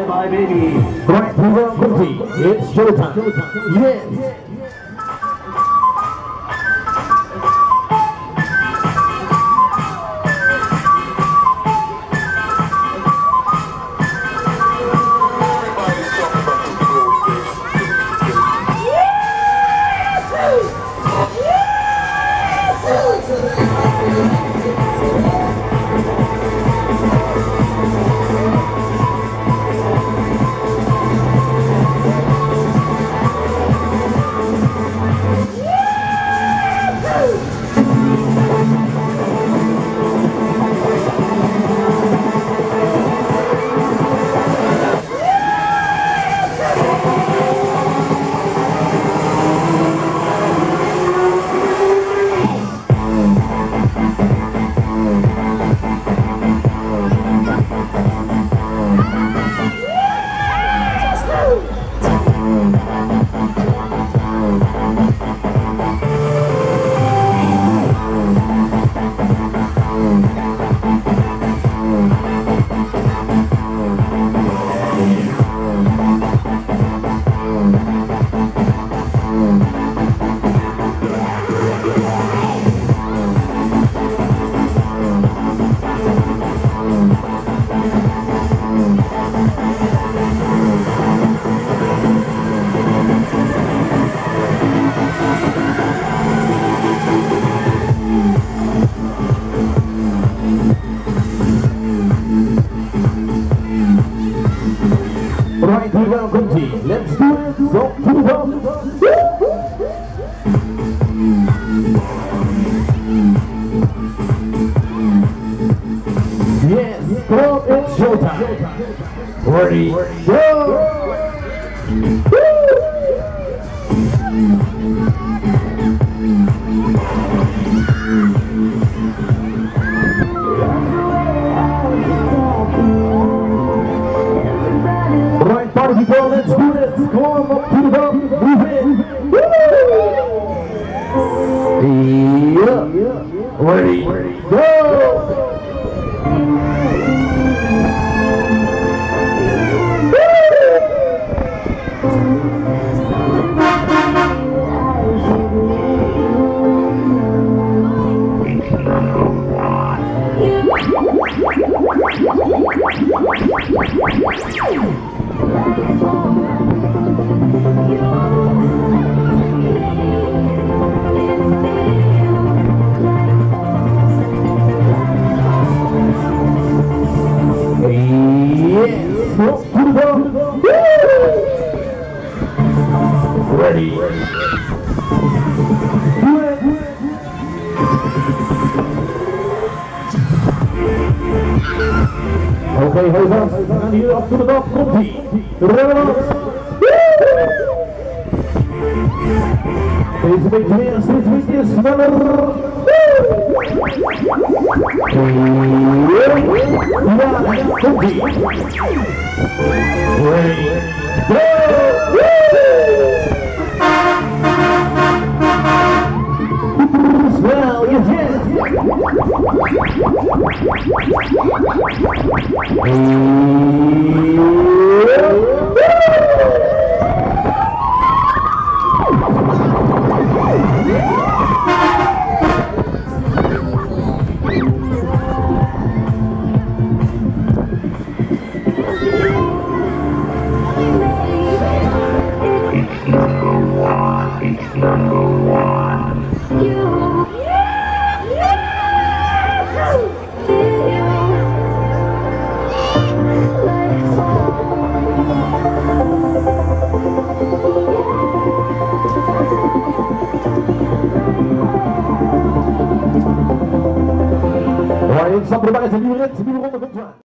bye baby. Right, program complete. It's showtime. Yes. Right, we welcome team. Let's do it. Go to the top. Yes, go, it's showtime. Ready, go! Right, party people, let's do it. Come on, up to the top, move in. Yeah. Ready, go! Ready. Okay, hold on. We gaan hier op de dag. Komt-ie. Deze beetje meer, steeds een beetje sneller. Ja, komt-ie. Ready. Well, you did it. Right, in San Bruno is a new ronde komt.